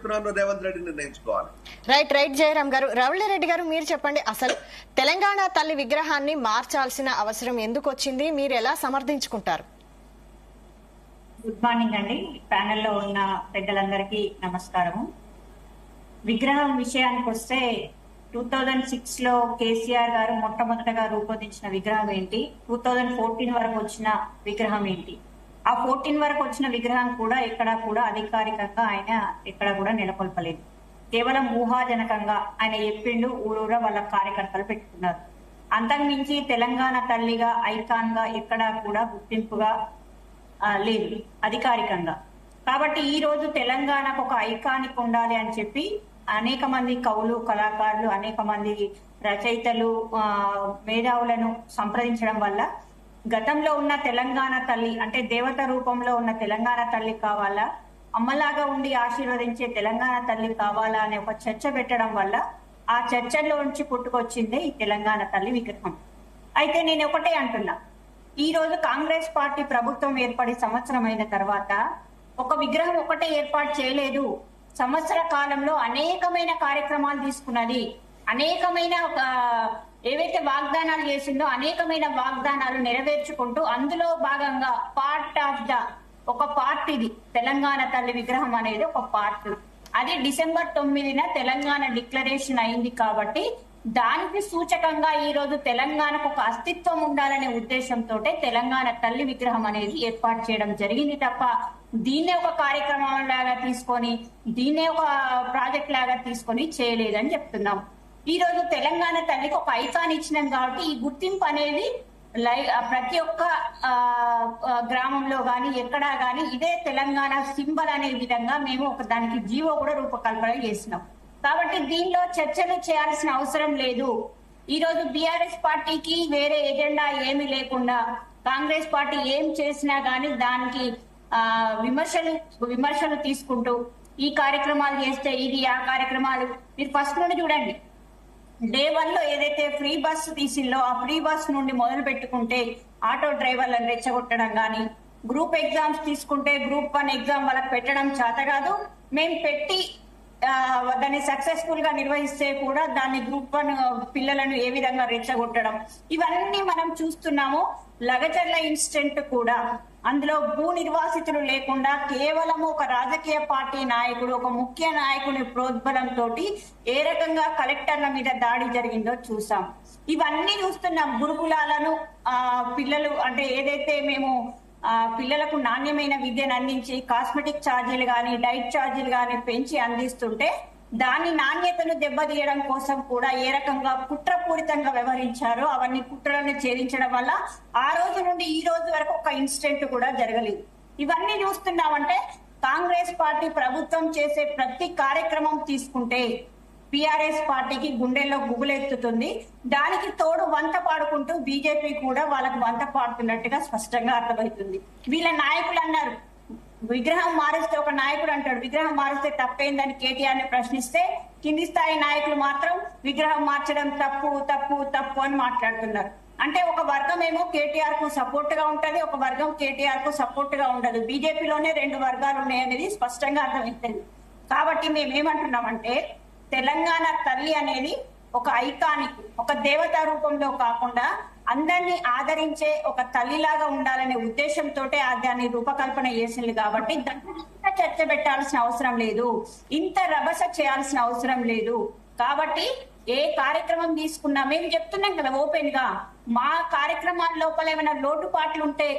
చెప్తున్నానో రేవంత్ రెడ్డి నిర్ణయించుకోవాలి. రైట్ జయరాం గారు. రవళిరెడ్డి గారు, మీరు చెప్పండి, అసలు తెలంగాణ తల్లి విగ్రహాన్ని మార్చాల్సిన అవసరం ఎందుకు వచ్చింది? మీరు ఎలా సమర్థించుకుంటారు? గుడ్ మార్నింగ్ అండి. ప్యానెల్లో ఉన్న పెద్దలందరికీ నమస్కారము. విగ్రహం విషయానికి వస్తే 2006 లో కేసీఆర్ గారు మొట్టమొదటగా రూపొందించిన విగ్రహం ఏంటి, 2014 వరకు వచ్చిన విగ్రహం ఏంటి? ఆ 14 వరకు వచ్చిన విగ్రహం కూడా ఎక్కడా కూడా అధికారికంగా ఆయన ఎక్కడా కూడా నెలకొల్పలేదు. కేవలం ఊహాజనకంగా ఆయన చెప్పిండు, ఊరూరా వాళ్ళ కార్యకర్తలు పెట్టుకున్నారు. అంతకుమించి తెలంగాణ తల్లిగా ఐకాన్ గా ఎక్కడా కూడా గుర్తింపుగా లేదు అధికారికంగా. కాబట్టి ఈ రోజు తెలంగాణకు ఒక ఐకానిక్ ఉండాలి అని చెప్పి అనేక మంది కవులు, కళాకారులు, అనేక మంది రచయితలు, మేధావులను సంప్రదించడం వల్ల గతంలో ఉన్న తెలంగాణ తల్లి అంటే దేవత రూపంలో ఉన్న తెలంగాణ తల్లి కావాలా, అమ్మలాగా ఉండి ఆశీర్వదించే తెలంగాణ తల్లి కావాలా అనే ఒక చర్చ పెట్టడం వల్ల ఆ చర్చల్లో నుంచి పుట్టుకొచ్చిందే ఈ తెలంగాణ తల్లి విగ్రహం. అయితే నేను ఒకటే అంటున్నా, ఈ రోజు కాంగ్రెస్ పార్టీ ప్రభుత్వం ఏర్పడి సంవత్సరం అయిన తర్వాత ఒక విగ్రహం ఒకటే ఏర్పాటు చేయలేదు. సంవత్సర కాలంలో అనేకమైన కార్యక్రమాలు తీసుకున్నది. అనేకమైన ఏవైతే వాగ్దానాలు చేసిందో అనేకమైన వాగ్దానాలు నెరవేర్చుకుంటూ అందులో భాగంగా ఒక పార్ట్ ఇది తెలంగాణ తల్లి విగ్రహం అనేది ఒక పార్ట్. అది December 9న తెలంగాణ డిక్లరేషన్ అయింది. కాబట్టి దానికి సూచకంగా ఈ రోజు తెలంగాణకు ఒక అస్తిత్వం ఉండాలనే ఉద్దేశంతో తెలంగాణ తల్లి విగ్రహం అనేది ఏర్పాటు చేయడం జరిగింది తప్ప దీన్నే ఒక కార్యక్రమం లాగా తీసుకొని, దీన్నే ఒక ప్రాజెక్ట్ లాగా తీసుకొని చేయలేదని చెప్తున్నాం. ఈ రోజు తెలంగాణ తల్లికి ఒక ఐకాన్ ఇచ్చినాం కాబట్టి ఈ గుర్తింపు అనేది ప్రతి ఒక్క గ్రామంలో గాని ఎక్కడా గాని ఇదే తెలంగాణ సింబల్ అనే విధంగా మేము ఒక దానికి జీవో కూడా రూపకల్పన చేసినాం. కాబట్టి దీనిలో చర్చలు చేయాల్సిన అవసరం లేదు. ఈ రోజు బీఆర్ఎస్ పార్టీకి వేరే ఎజెండా ఏమీ లేకుండా కాంగ్రెస్ పార్టీ ఏం చేసినా గానీ దానికి విమర్శలు తీసుకుంటూ ఈ కార్యక్రమాలు చేస్తే ఇది, ఆ కార్యక్రమాలు మీరు ఫస్ట్ నుండి చూడండి. Day 1 లో ఏదైతే ఫ్రీ బస్ తీసిందో ఆ ఫ్రీ బస్ నుండి మొదలు పెట్టుకుంటే ఆటో డ్రైవర్లను రెచ్చగొట్టడం గాని, గ్రూప్ ఎగ్జామ్స్ తీసుకుంటే గ్రూప్ 1 ఎగ్జామ్ వాళ్ళకి పెట్టడం చేత కాదు, మేము పెట్టి దాన్ని సక్సెస్ఫుల్ గా నిర్వహిస్తే కూడా దాన్ని గ్రూప్ 1 పిల్లలను ఏ విధంగా రెచ్చగొట్టడం, ఇవన్నీ మనం చూస్తున్నాము. లగచర్ల ఇన్సిడెంట్ కూడా అందులో భూ నిర్వాసితులు లేకుండా కేవలం ఒక రాజకీయ పార్టీ నాయకుడు, ఒక ముఖ్య నాయకుని ప్రోద్బలంతో ఏ రకంగా కలెక్టర్ల మీద దాడి జరిగిందో చూసాం. ఇవన్నీ చూస్తున్నాం. గురుకులాలను పిల్లలు అంటే ఏదైతే మేము పిల్లలకు నాణ్యమైన విద్యను అందించి కాస్మెటిక్ ఛార్జీలు గాని, డైట్ ఛార్జీలు గాని పెంచి అందిస్తుంటే దాని నాణ్యతను దెబ్బతీయడం కోసం కూడా ఏ రకంగా కుట్రపూరితంగా వ్యవహరించారో అవన్నీ కుట్రలను ఛేదించడం వల్ల ఆ రోజు నుండి ఈ రోజు వరకు ఒక ఇన్సిడెంట్ కూడా జరగలేదు. ఇవన్నీ చూస్తున్నామంటే కాంగ్రెస్ పార్టీ ప్రభుత్వం చేసే ప్రతి కార్యక్రమం తీసుకుంటే బీఆర్ఎస్ పార్టీకి గుండెల్లో గుబులెత్తుతుంది. దానికి తోడు వంత పాడుకుంటూ బీజేపీ కూడా వాళ్ళకు వంత పాడుతున్నట్టుగా స్పష్టంగా అర్థమవుతుంది. వీళ్ళ నాయకులు అన్నారు విగ్రహం మారిస్తే, ఒక నాయకుడు అంటాడు విగ్రహం మారిస్తే తప్పేందని కేటీఆర్ ని ప్రశ్నిస్తే కింది స్థాయి నాయకులు మాత్రం విగ్రహం మార్చడం తప్పు తప్పు తప్పు అని మాట్లాడుతున్నారు. అంటే ఒక వర్గం ఏమో కేటీఆర్ కు సపోర్ట్ గా ఉంటది, ఒక వర్గం కేటీఆర్ కు సపోర్ట్ గా ఉండదు. బీజేపీలోనే 2 వర్గాలు ఉన్నాయనేది స్పష్టంగా అర్థమవుతుంది. కాబట్టి మేమేమంటున్నామంటే తెలంగాణ తల్లి అనేది ఒక ఐకానిక్, ఒక దేవతా రూపంలో కాకుండా అందరినీ ఆదరించే ఒక తల్లిలాగా ఉండాలనే ఉద్దేశంతో దాన్ని రూపకల్పన చేసింది. కాబట్టి దాన్ని ఇంత చర్చ పెట్టాల్సిన అవసరం లేదు, ఇంత రభస చేయాల్సిన అవసరం లేదు. కాబట్టి ఏ కార్యక్రమం తీసుకున్నా మేము చెప్తున్నాం కదా ఓపెన్ గా, మా కార్యక్రమాల లోపల ఏమైనా లోటుపాట్లు ఉంటే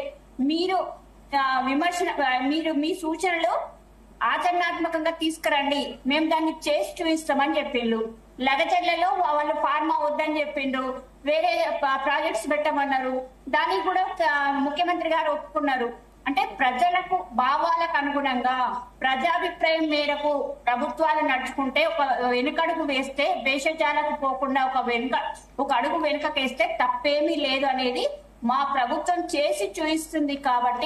మీరు మీ సూచనలు ఆచరణాత్మకంగా తీసుకురండి, మేము దాన్ని చేసి చూపిస్తామని చెప్పిండు. లగచర్లలో వాళ్ళు ఫార్మా వద్దని చెప్పిండ్రు, వేరే ప్రాజెక్ట్స్ పెట్టమన్నారు, దానికి కూడా ముఖ్యమంత్రి గారు ఒప్పుకున్నారు. అంటే ప్రజలకు భావాలకు అనుగుణంగా ప్రజాభిప్రాయం మేరకు ప్రభుత్వాలు నడుచుకుంటే ఒక వెనుకడుగు వేస్తే, భేషజాలకు పోకుండా ఒక అడుగు వెనుకకేస్తే తప్పేమీ లేదు అనేది మా ప్రభుత్వం చేసి చూపిస్తుంది. కాబట్టి